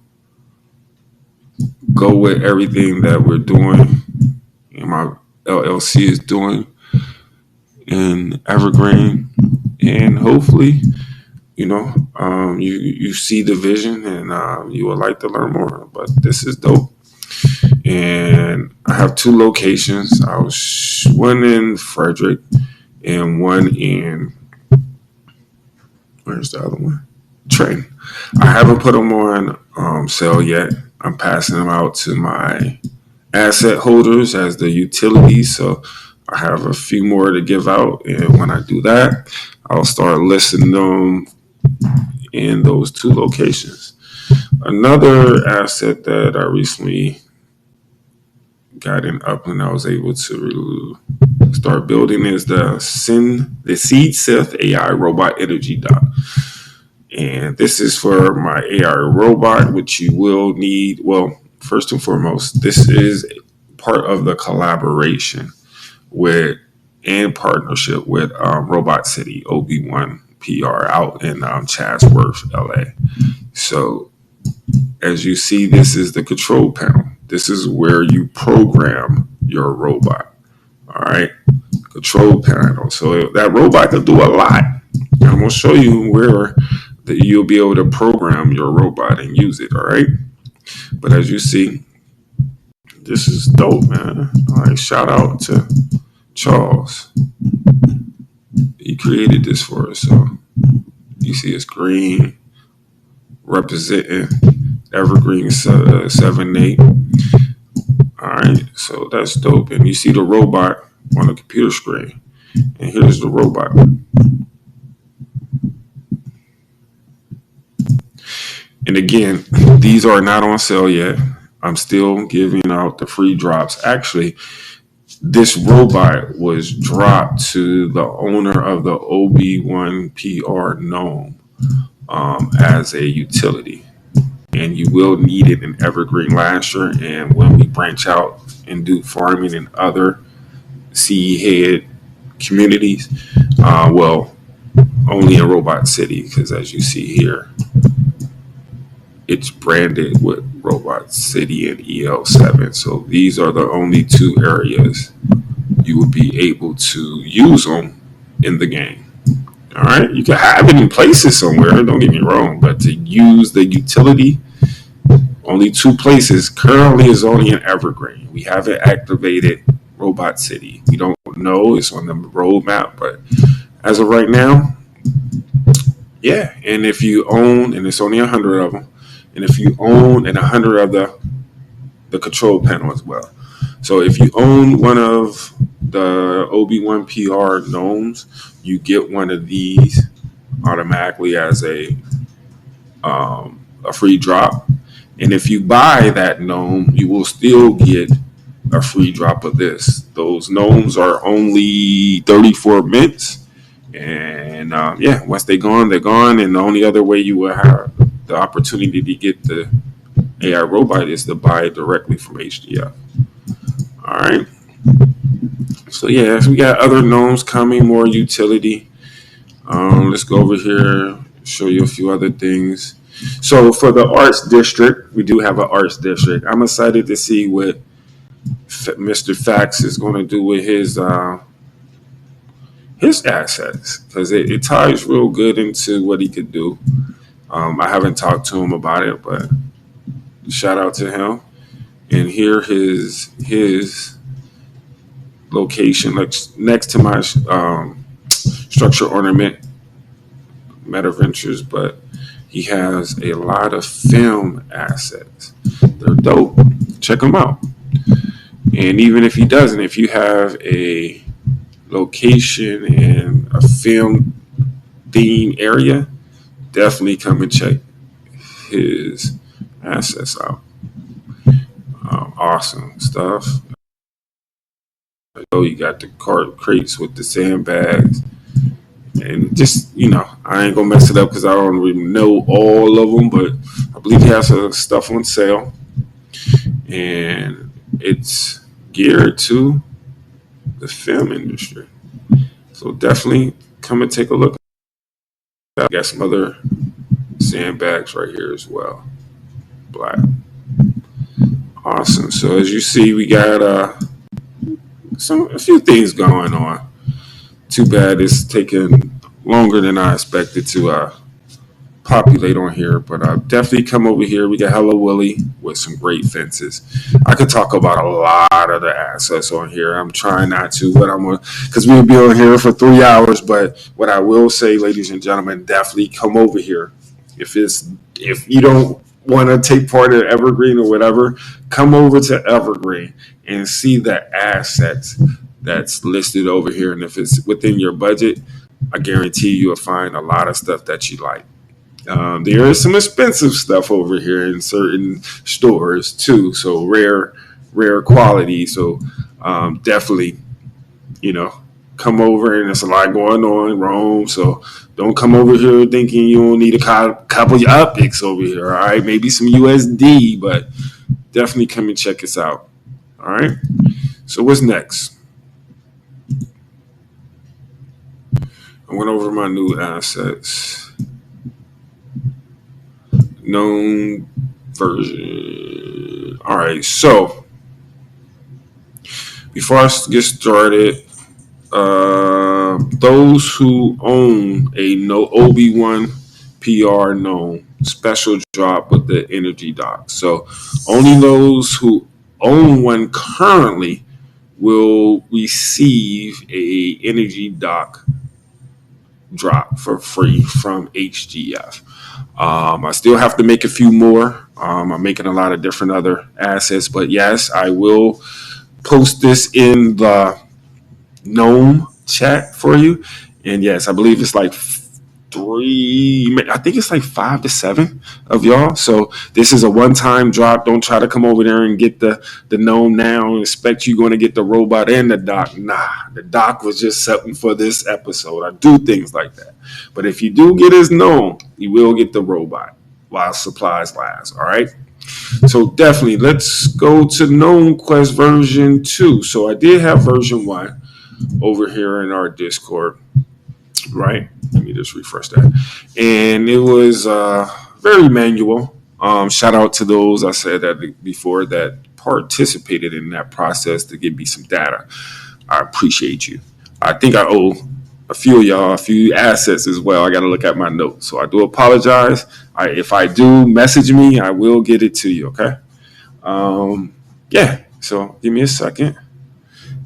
with everything that we're doing, and my LLC is doing in Evergreen, and hopefully, you see the vision, and you would like to learn more. But this is dope. And I have 2 locations. I was one in Frederick and one in, where's the other one? Trenton. I haven't put them on sale yet. I'm passing them out to my asset holders as the utilities. So I have a few more to give out. And when I do that, I'll start listing them in those 2 locations. Another asset that I recently got in Upland, I was able to start building, is the Seed Sith AI Robot Energy Dock. And this is for my AI robot, which you will need. Well, first and foremost, this is part of the collaboration and partnership with Robot City OB1 PR out in Chatsworth, LA. So as you see, this is the control panel. This is where you program your robot. All right, control panel. So that robot can do a lot. I'm gonna show you where you'll be able to program your robot and use it. All right. But as you see, this is dope, man. All right, shout out to Charles. He created this for us. So you see it's green, representing Evergreen 7.8. All right, so that's dope. And you see the robot on the computer screen. And here's the robot. And again, these are not on sale yet. I'm still giving out the free drops. Actually, this robot was dropped to the owner of the OB1 PR Gnome as a utility. And you will need it in Evergreen Lahser. And when we branch out and do farming in other CE head communities, only in Robot City, because as you see here, it's branded with Robot City and EL7. So these are the only 2 areas you will be able to use them in the game. All right, you can have it in places somewhere, don't get me wrong, but to use the utility, only 2 places currently is only in Evergreen. We haven't activated Robot City. We don't know, it's on the roadmap, but as of right now, yeah. And if you own, and it's only 100 of them, and if you own 100 of the control panel as well. So if you own one of the OB1 PR gnomes, you get one of these automatically as a free drop. And if you buy that gnome, you will still get a free drop of this. Those gnomes are only 34 mints. And yeah, once they're gone, they're gone. And the only other way you will have the opportunity to get the AI robot is to buy it directly from HDF. All right. So yeah, so we got other gnomes coming, more utility. Let's go over here, show you a few other things. So for the arts district, we do have an arts district. I'm excited to see what Mr. Fax is going to do with his assets, because it ties real good into what he could do. I haven't talked to him about it, but shout out to him. And here his location, like next to my structure ornament, Meta Ventures, but he has a lot of film assets. They're dope. Check them out. And even if he doesn't, if you have a location in a film theme area, definitely come and check his assets out. Awesome stuff. Oh, you got the cart crates with the sandbags. And just, I ain't gonna mess it up because I don't really know all of them, but I believe he has some stuff on sale. And it's geared to the film industry. So definitely come and take a look. I got some other sandbags right here as well. Black. Awesome. So as you see, we got a few things going on. Too bad it's taking longer than I expected to populate on here, but definitely come over here. We got Hello Willie with some great fences. I could talk about a lot of the assets on here. I'm trying not to, but I'm gonna, because we'll be on here for 3 hours. But what I will say, ladies and gentlemen, definitely come over here. If you don't want to take part in Evergreen or whatever, come over to Evergreen and see the assets that's listed over here. And if it's within your budget, I guarantee you'll find a lot of stuff that you like. There is some expensive stuff over here in certain stores too, so rare quality. So definitely, come over, and there's a lot going on in Rome. So don't come over here thinking you don't need a couple of Uppies over here. All right, maybe some USD, but definitely come and check us out. All right. So what's next? I went over my new assets. Known version. All right, so before I get started, those who own a no Obi-Wan PR known special drop with the energy dock. So only those who own one currently will receive a energy dock drop for free from HGF. I still have to make a few more. I'm making a lot of different other assets, but yes, I will post this in the Gnome chat for you. And yes, I believe it's like I think it's like 5 to 7 of y'all. So this is a one-time drop. Don't try to come over there and get the gnome now and expect you're going to get the robot and the dock. Nah, the dock was just something for this episode. I do things like that. But if you do get his gnome, you will get the robot while supplies last. All right. So definitely let's go to Gnome Quest version 2. So I did have version 1 over here in our Discord. Right, let me just refresh that. And it was very manual. Shout out to those I said that before that participated in that process to give me some data. I appreciate you. I think I owe a few of y'all a few assets as well. I got to look at my notes, so I do apologize. If I do, message me. I will get it to you. Okay. Yeah. So give me a second.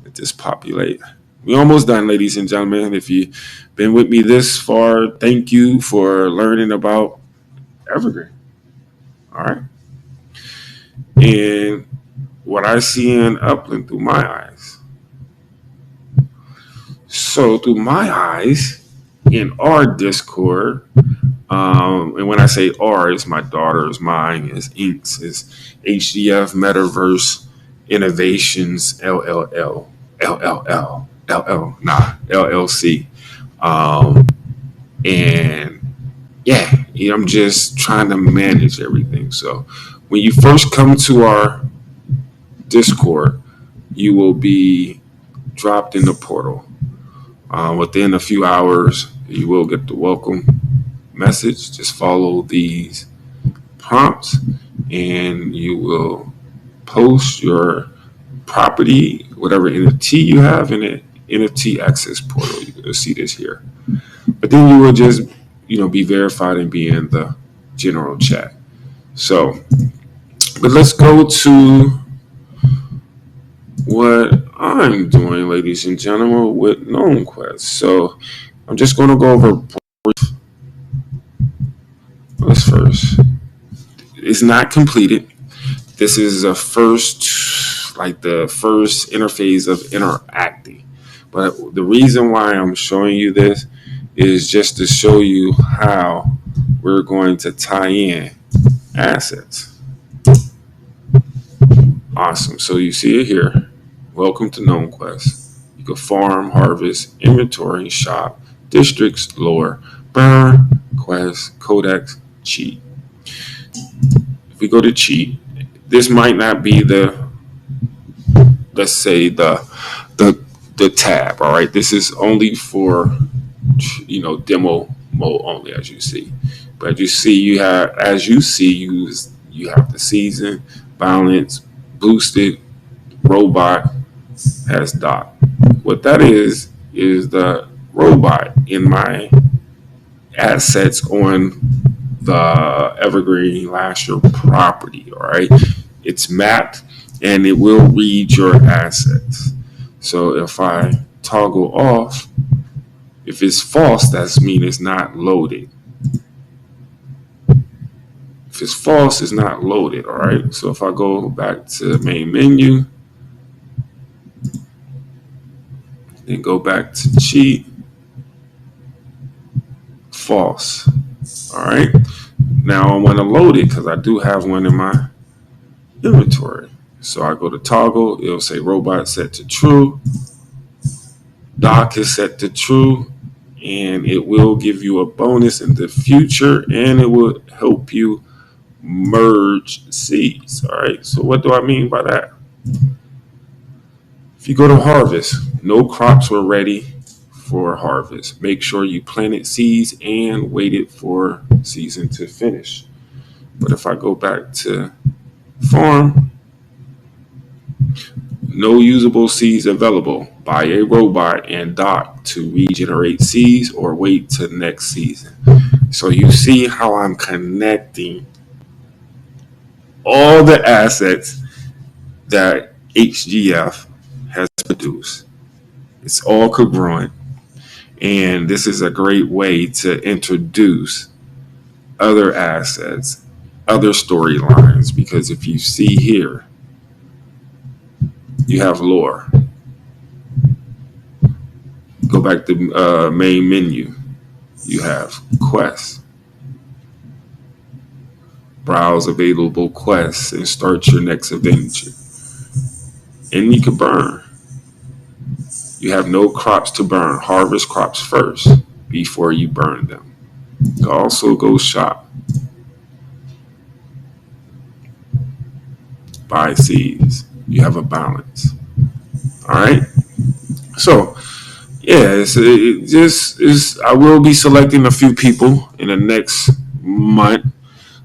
Let this populate. We're almost done, ladies and gentlemen. If you've been with me this far, thank you for learning about Evergreen. All right. And what I see in Upland through my eyes. So through my eyes, in our Discord, And when I say R, it's my daughter's, mine is Inks, is HDF Metaverse Innovations LLC. Um, and yeah, I'm just trying to manage everything. So when you first come to our Discord, you will be dropped in the portal. Within a few hours, you will get the welcome message. Just follow these prompts and you will post your property, whatever NFT you have in it, NFT access portal. You'll see this here. But then you will just, be verified and be in the general chat. So, but let's go to what I'm doing, ladies and gentlemen, with Known Quest. So I'm just going to go over brief. What's first? It's not completed. This is the first interface of interacting. But the reason why I'm showing you this is just to show you how we're going to tie in assets. Awesome. So you see it here. Welcome to Known Quest. You can farm, harvest, inventory, shop, districts, lore, burn, quest, codex, cheat. If we go to cheat, this might not be let's say the tab. All right, this is only for demo mode only, as you see. But you have you have the season, balance, boosted, robot, has dot. What that is the robot in my assets on the Evergreen Lahser property. All right, it's mapped and it will read your assets. So if I toggle off, if it's false, that means it's not loaded. If it's false, it's not loaded. All right. So if I go back to the main menu, then go back to cheat, false. All right. Now I want to load it because I do have one in my inventory. So I go to toggle. It'll say robot set to true. Doc is set to true. And it will give you a bonus in the future. And it will help you merge seeds. All right. So what do I mean by that? If you go to harvest, no crops were ready for harvest. Make sure you planted seeds and waited for season to finish. But if I go back to farm, no usable seeds available. Buy a robot and dock to regenerate seeds or wait till next season. So you see how I'm connecting all the assets that HGF has produced. It's all congruent. And this is a great way to introduce other assets, other storylines, because if you see here, you have lore. Go back to main menu. You have quests. Browse available quests and start your next adventure. And you can burn. You have no crops to burn. Harvest crops first before you burn them. You can also go shop. Buy seeds. You have a balance. All right. So, yeah, I will be selecting a few people in the next month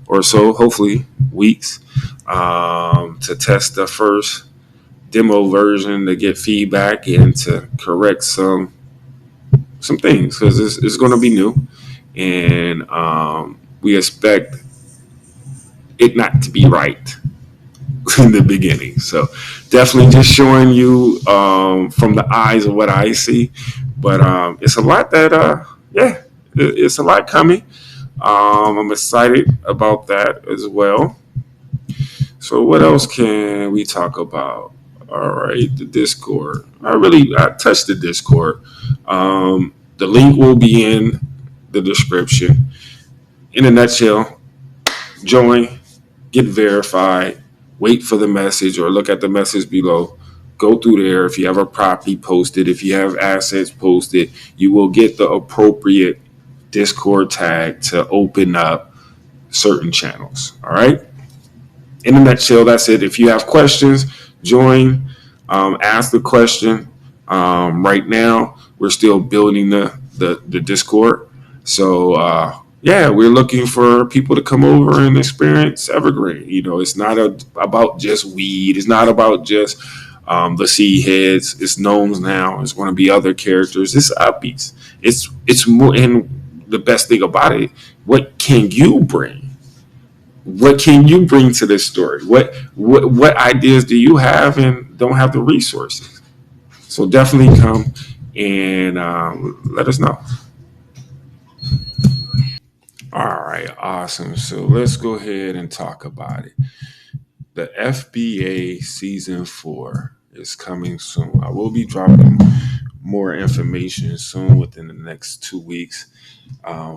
or so, hopefully weeks, to test the first demo version to get feedback and to correct some things because it's going to be new, and we expect it not to be right in the beginning. So definitely just showing you from the eyes of what I see, but it's a lot that it's a lot coming. I'm excited about that as well. So what else can we talk about? All right, the Discord. I touched the Discord. The link will be in the description. in a nutshell, join, get verified, wait for the message or look at the message below. Go through there. If you have a property posted, if you have assets posted, you will get the appropriate Discord tag to open up certain channels. All right. In a nutshell, that's it. If you have questions, join, ask the question. Right now, we're still building the Discord. So, yeah, we're looking for people to come over and experience Evergreen. It's not about just weed. It's not about just the sea heads. It's gnomes now. It's going to be other characters. It's uppies. It's more. And the best thing about it, what can you bring? What can you bring to this story? What ideas do you have and don't have the resources? So definitely come and let us know. All right, awesome. So let's go ahead and talk about it. The FBA season 4 is coming soon. I will be dropping more information soon within the next 2 weeks.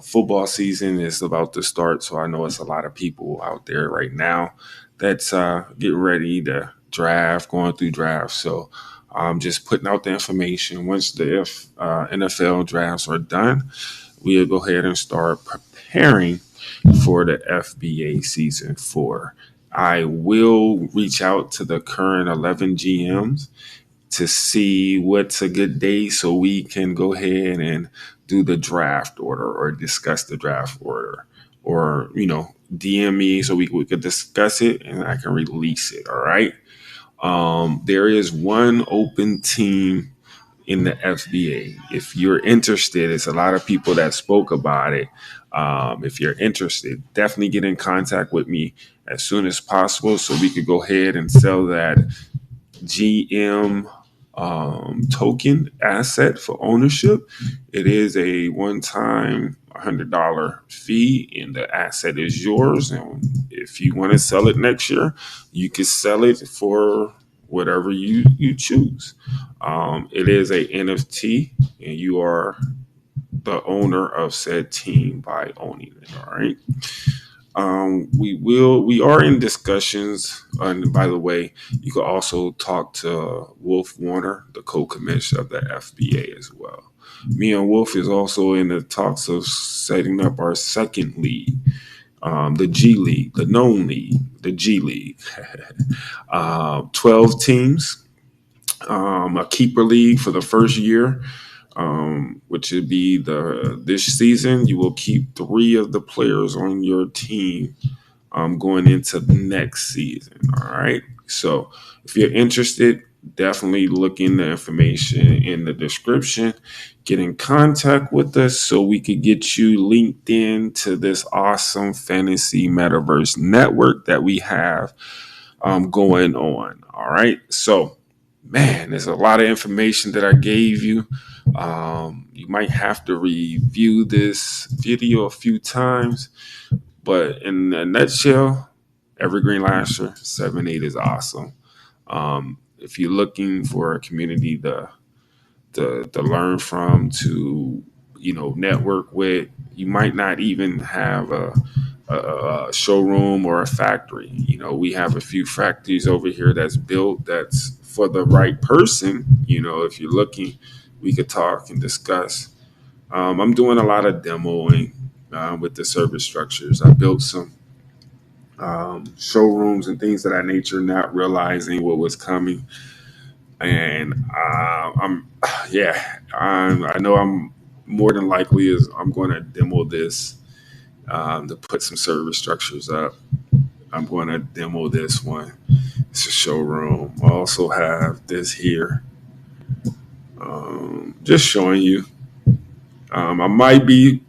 Football season is about to start, so I know it's a lot of people out there right now that's getting ready to draft, going through drafts. So I'm just putting out the information. Once the NFL drafts are done, we'll go ahead and start preparing for the FBA season 4. I will reach out to the current 11 GMs to see what's a good day so we can go ahead and do the draft order or discuss the draft order, or DM me so we could discuss it and I can release it. All right. There is one open team in the FBA. If you're interested, it's a lot of people that spoke about it. If you're interested, definitely get in contact with me as soon as possible so we could go ahead and sell that GM token asset for ownership. It is a one-time $100 fee, and the asset is yours. And if you want to sell it next year, you can sell it for whatever you choose. It is a NFT, and you are the owner of said team by owning it. All right. We are in discussions. And by the way, you can also talk to Wolf Warner, the co-commissioner of the FBA as well. Me and Wolf is also in the talks of setting up our second league, the G League, the known league, the G League. 12 teams, a keeper league for the first year, which would be this season. You will keep 3 of the players on your team going into the next season. All right. So if you're interested, definitely look in the information in the description. Get in contact with us so we could get you linked in to this awesome fantasy metaverse network that we have going on. All right. So, man, there's a lot of information that I gave you. You might have to review this video a few times, but in a nutshell, Evergreen Lahser 7-8 is awesome. If you're looking for a community to learn from, to network with, you might not even have a showroom or a factory. We have a few factories over here that's built that's for the right person. If you're looking, we could talk and discuss. I'm doing a lot of demoing with the service structures. I built some showrooms and things of that nature, not realizing what was coming. And I know I'm more than likely I'm going to demo this to put some service structures up. I'm going to demo this one. It's a showroom. I also have this here. Just showing you. I might be,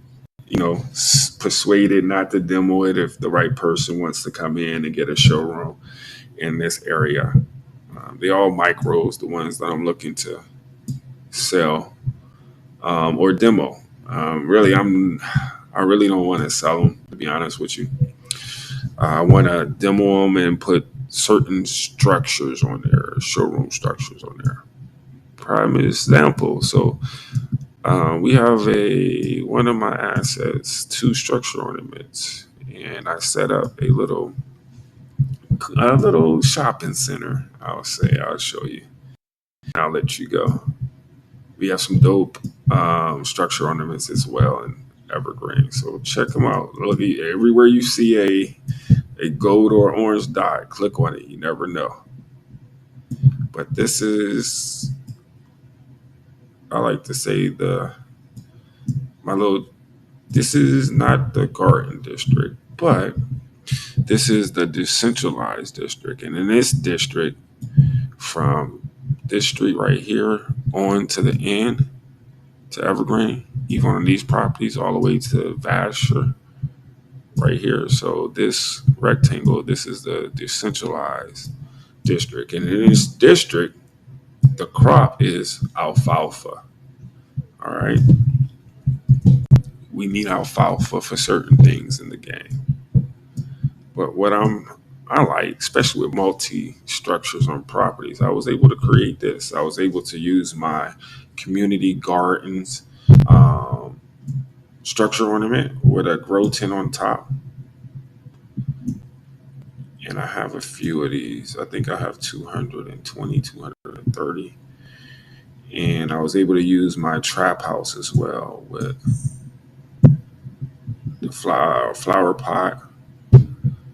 persuaded not to demo it if the right person wants to come in and get a showroom in this area. They're all micros, the ones that I'm looking to sell or demo. I really don't want to sell them, to be honest with you. I want to demo them and put certain structures on there, showroom structures on there. Prime example. So We have one of my assets, 2 structure ornaments, and I set up a little shopping center. I'll show you. I'll let you go. We have some dope structure ornaments as well in Evergreen, so check them out. Look, everywhere you see a gold or orange dot, click on it. You never know. But this is, I like to say, my little. This is not the garden district, but this is the decentralized district, and in this district, from this street right here on to the end to Evergreen, even on these properties, all the way to Vasher right here. So this rectangle, this is the decentralized district, and in this district, the crop is alfalfa. All right, we need alfalfa for certain things in the game. But I like, especially with multi structures on properties, I was able to create this. I was able to use my community gardens structure ornament with a grow tent on top. And I have a few of these. I think I have 220, 230. And I was able to use my trap house as well with the flower pot,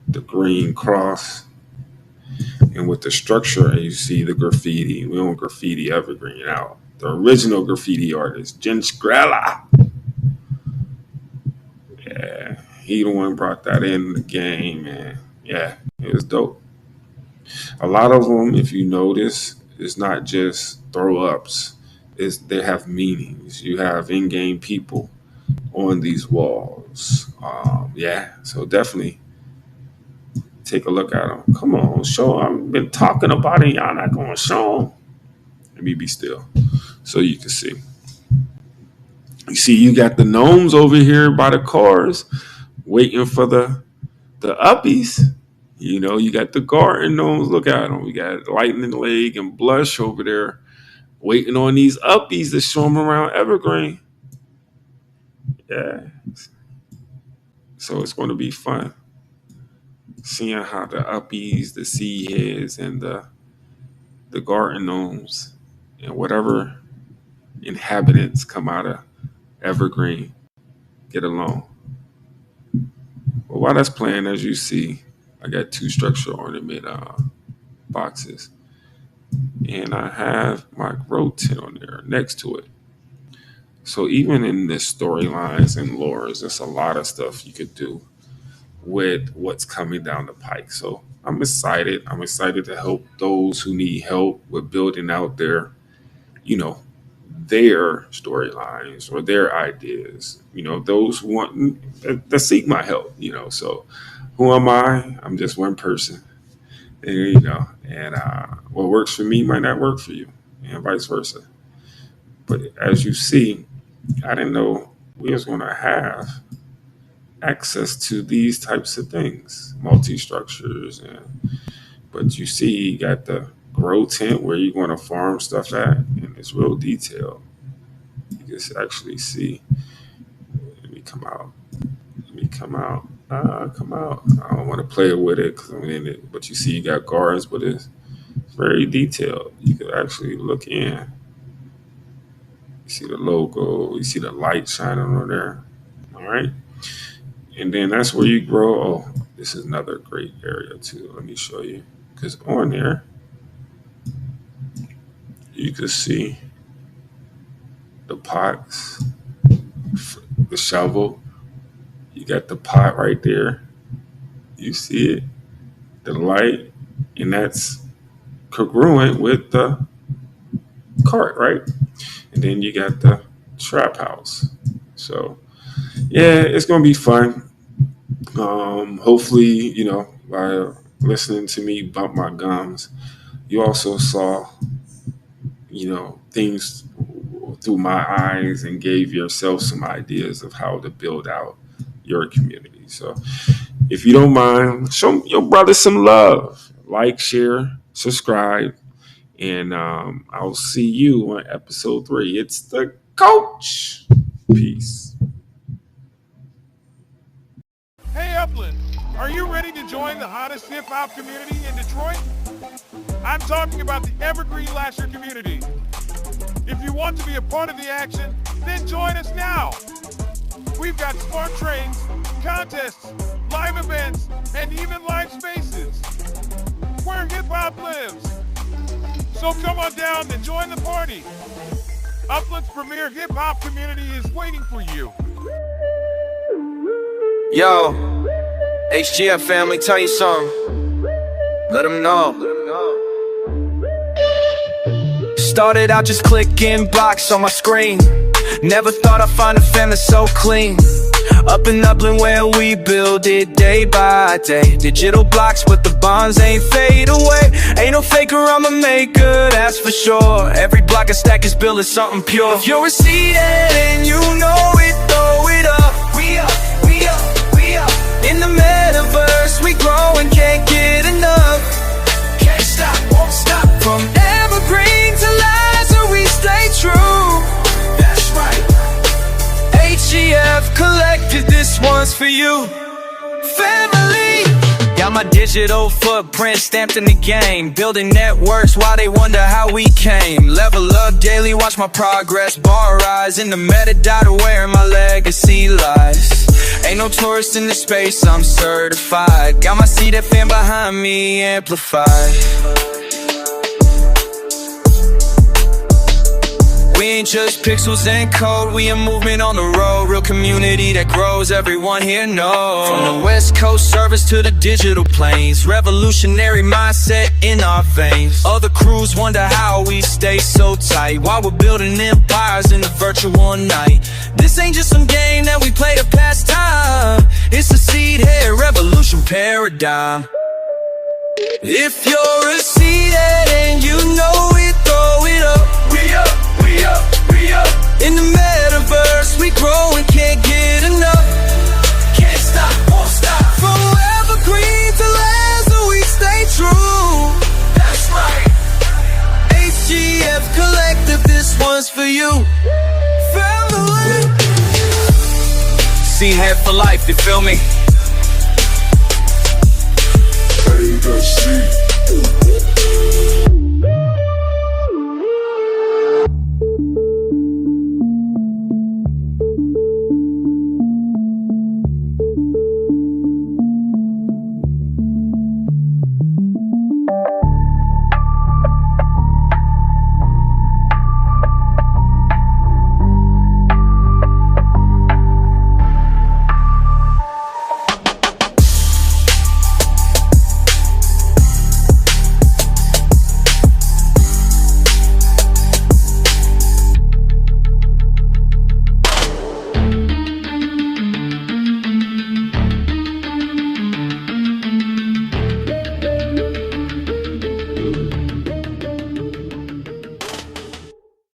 the green cross, and with the structure, and you see the graffiti. We don't graffiti Evergreen out. The original graffiti artist, Jen Scrella. Yeah, he the one brought that in the game, and yeah, it was dope. A lot of them, if you notice, it's not just throw ups. They have meanings. You have in-game people on these walls. Yeah, so definitely take a look at them. Come on, show 'em. I've been talking about it. Y'all not gonna show them. Let me be still so you can see. You see, you got the gnomes over here by the cars waiting for the uppies. You know, you got the garden gnomes. Look at them. We got Lightning Leg and Blush over there waiting on these uppies to show them around Evergreen. Yeah. So it's going to be fun seeing how the uppies, the sea heads, and the garden gnomes and whatever inhabitants come out of Evergreen get along. Well, while that's playing, as you see, I got 2 structure ornament boxes, and I have my grow tent on there next to it. So even in the storylines and lores, there's a lot of stuff you could do with what's coming down the pike. So I'm excited. I'm excited to help those who need help with building out you know, their storylines or their ideas. Those who want to seek my help. So who am I? I'm just one person. And what works for me might not work for you, and vice versa. But as you see, I didn't know we was going to have access to these types of things, multi structures, but you see, you got the grow tent where you're going to farm stuff at, and it's real detailed. You can actually see. Let me come out. Come out. I don't want to play with it because I'm in it, but you see, you got guards, but it's very detailed. You could actually look in. You see the logo. You see the light shining on there. All right. And then that's where you grow. Oh, this is another great area too. Let me show you. Because on there, you can see the pots, the shovel. You got the pot right there. You see it, the light, and that's congruent with the cart, right? And then you got the trap house. So yeah, it's gonna be fun. Hopefully, by listening to me bump my gums, you also saw, things through my eyes and gave yourself some ideas of how to build out your community. So if you don't mind, show your brother some love. Like, share, subscribe, and I'll see you on episode 3. It's the Coach. Peace. Hey Upland, are you ready to join the hottest hip-hop community in Detroit? I'm talking about the Evergreen Lahser community. If you want to be a part of the action, then join us now. We've got smart trains, contests, live events, and even live spaces. Where hip-hop lives. So come on down and join the party. Upland's premier hip-hop community is waiting for you. Yo, HGF family, tell you something. Let them know. Started out just clicking blocks on my screen. Never thought I'd find a family so clean. Up in Upland where we build it day by day. Digital blocks but the bonds ain't fade away. Ain't no faker, I'm a maker, that's for sure. Every block and stack is built as something pure. If you're a seed and you know it, throw it up. We up, we up, we up. In the metaverse we grow and can't get enough. Can't stop, won't stop. From Evergreen to Lahser we stay true. That's right. HGF collected, this one's for you. Family. Got my digital footprint stamped in the game. Building networks while they wonder how we came. Level up daily, watch my progress bar rise. In the metadata where my legacy lies. Ain't no tourist in this space, I'm certified. Got my CDFM behind me, amplified. We ain't just pixels and code, we a movement on the road. Real community that grows, everyone here knows. From the West Coast service to the digital plains. Revolutionary mindset in our veins. Other crews wonder how we stay so tight while we're building empires in the virtual night. This ain't just some game that we play to pass time. It's a seed head revolution paradigm. If you're a seed head and you know it, throw it up. We up. We up, we up. In the metaverse we grow and can't get enough. Can't stop, won't stop. From Evergreen to Lahser we stay true. That's right. HGF Collective, this one's for you. Family. Seed head for life, you feel me? Hey, the seed.